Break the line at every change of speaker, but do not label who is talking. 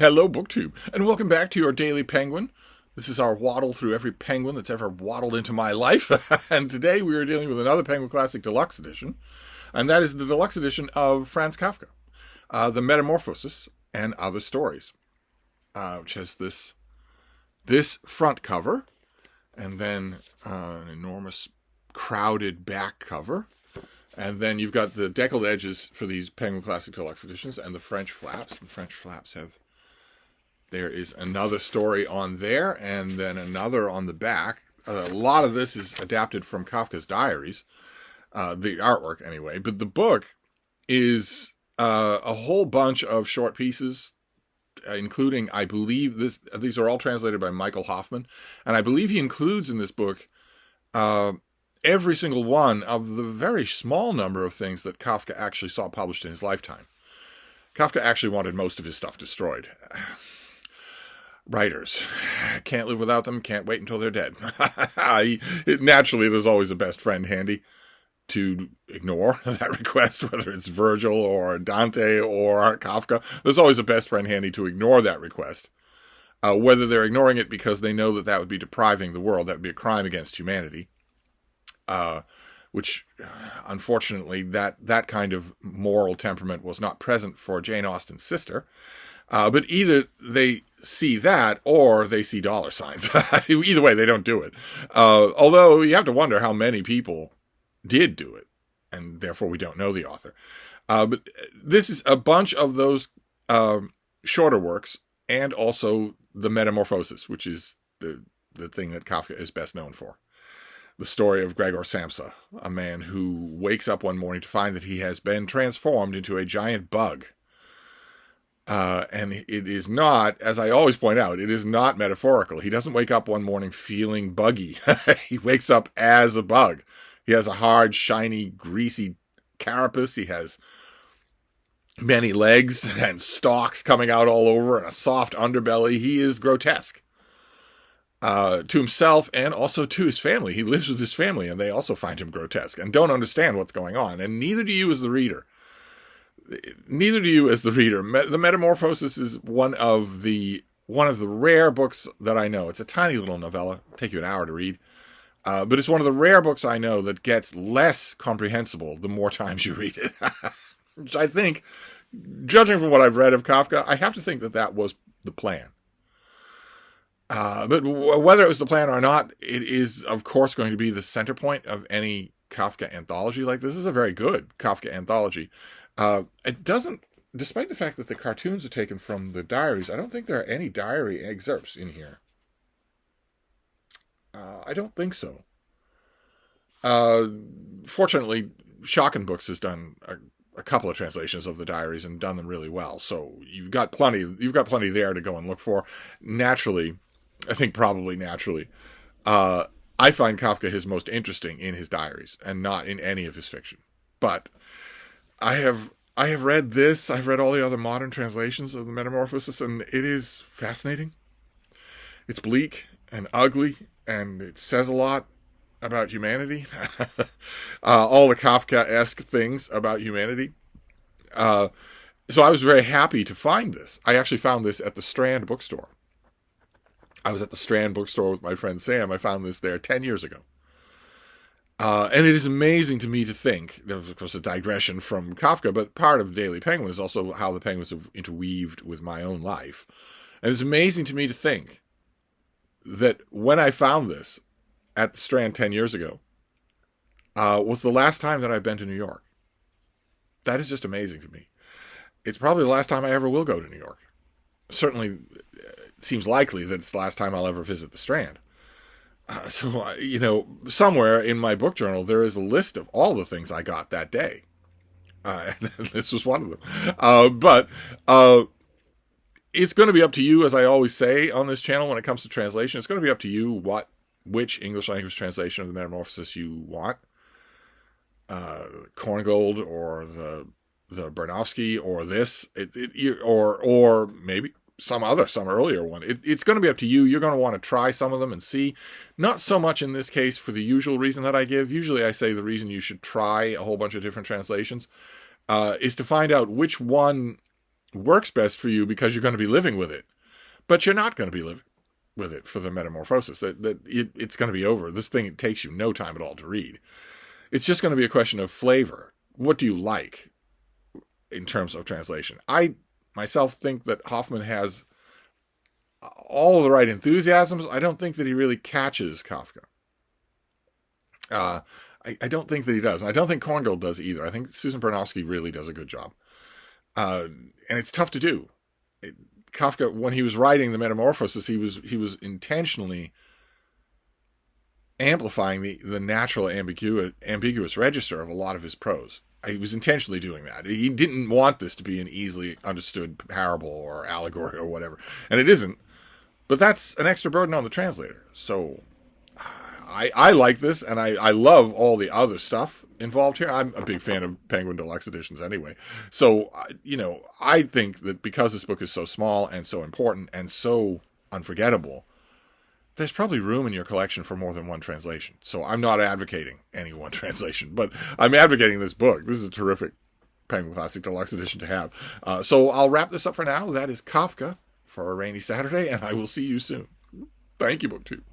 Hello, BookTube, and welcome back to your Daily Penguin. This is our waddle through every penguin that's ever waddled into my life. And today we are dealing with another Penguin Classic Deluxe Edition, and that is the Deluxe Edition of Franz Kafka, The Metamorphosis and Other Stories, which has this front cover, and then an enormous crowded back cover. And then you've got the deckled edges for these Penguin Classic Deluxe Editions and the French flaps. The French flaps have... There is another story on there, and then another on the back. A lot of this is adapted from Kafka's diaries, the artwork anyway. But the book is a whole bunch of short pieces, including, I believe, these are all translated by Michael Hoffman. And I believe he includes in this book every single one of the very small number of things that Kafka actually saw published in his lifetime. Kafka actually wanted most of his stuff destroyed. Writers can't live without them, can't wait until they're dead. Naturally, there's always a best friend handy to ignore that request, whether it's Virgil or Dante or Kafka. There's always a best friend handy to ignore that request, whether they're ignoring it because they know that that would be depriving the world, that would be a crime against humanity, which, unfortunately, that kind of moral temperament was not present for Jane Austen's sister. But either they see that or they see dollar signs. Either way, they don't do it. Although you have to wonder how many people did do it, and therefore we don't know the author. But this is a bunch of those shorter works, and also the Metamorphosis, which is the thing that Kafka is best known for. The story of Gregor Samsa, a man who wakes up one morning to find that he has been transformed into a giant bug. And it is not, as I always point out, it is not metaphorical. He doesn't wake up one morning feeling buggy. He wakes up as a bug. He has a hard, shiny, greasy carapace. He has many legs and stalks coming out all over and a soft underbelly. He is grotesque. To himself and also to his family. He lives with his family and they also find him grotesque and don't understand what's going on. And neither do you as the reader. The Metamorphosis is one of the rare books that I know. It's a tiny little novella. It'll take you an hour to read. But it's one of the rare books I know that gets less comprehensible the more times you read it. Which I think, judging from what I've read of Kafka, I have to think that was the plan. But whether it was the plan or not, it is, of course, going to be the center point of any Kafka anthology. Like, this is a very good Kafka anthology. It doesn't, despite the fact that the cartoons are taken from the diaries, I don't think there are any diary excerpts in here. I don't think so. Fortunately, Schocken Books has done a couple of translations of the diaries and done them really well. So you've got plenty there to go and look for. Naturally, I think probably naturally, I find Kafka his most interesting in his diaries and not in any of his fiction. But I have read this. I've read all the other modern translations of the Metamorphosis, and it is fascinating. It's bleak and ugly, and it says a lot about humanity. All the Kafka-esque things about humanity. So I was very happy to find this. I actually found this at the Strand bookstore. I was at the Strand bookstore with my friend Sam. I found this there 10 years ago. And it is amazing to me to think, there was of course a digression from Kafka, but part of Daily Penguin is also how the Penguins have interweaved with my own life. And it's amazing to me to think that when I found this at the Strand 10 years ago, was the last time that I've been to New York. That is just amazing to me. It's probably the last time I ever will go to New York. Certainly, it seems likely that it's the last time I'll ever visit the Strand. So, somewhere in my book journal, there is a list of all the things I got that day. And this was one of them. But it's going to be up to you, as I always say on this channel when it comes to translation. It's going to be up to you which English language translation of the Metamorphosis you want. Korngold or the Bernowski or this, or maybe some earlier one. It's going to be up to you. You're going to want to try some of them and see. Not so much in this case for the usual reason that I give. Usually I say the reason you should try a whole bunch of different translations is to find out which one works best for you because you're going to be living with it. But you're not going to be living with it for the Metamorphosis. It's going to be over. This thing, it takes you no time at all to read. It's just going to be a question of flavor. What do you like in terms of translation? I myself think that Hoffman has all of the right enthusiasms. I don't think that he really catches Kafka. I don't think that he does. I don't think Korngold does either. I think Susan Bernowski really does a good job. And it's tough to do. Kafka, when he was writing the Metamorphosis, he was intentionally amplifying the natural ambiguous register of a lot of his prose. He was intentionally doing that. He didn't want this to be an easily understood parable or allegory or whatever. And it isn't. But that's an extra burden on the translator. So I like this, and I love all the other stuff involved here. I'm a big fan of Penguin Deluxe editions anyway. So, I think that because this book is so small and so important and so unforgettable, there's probably room in your collection for more than one translation. So I'm not advocating any one translation, but I'm advocating this book. This is a terrific Penguin Classic Deluxe edition to have. So I'll wrap this up for now. That is Kafka for a rainy Saturday, and I will see you soon. Thank you, BookTube.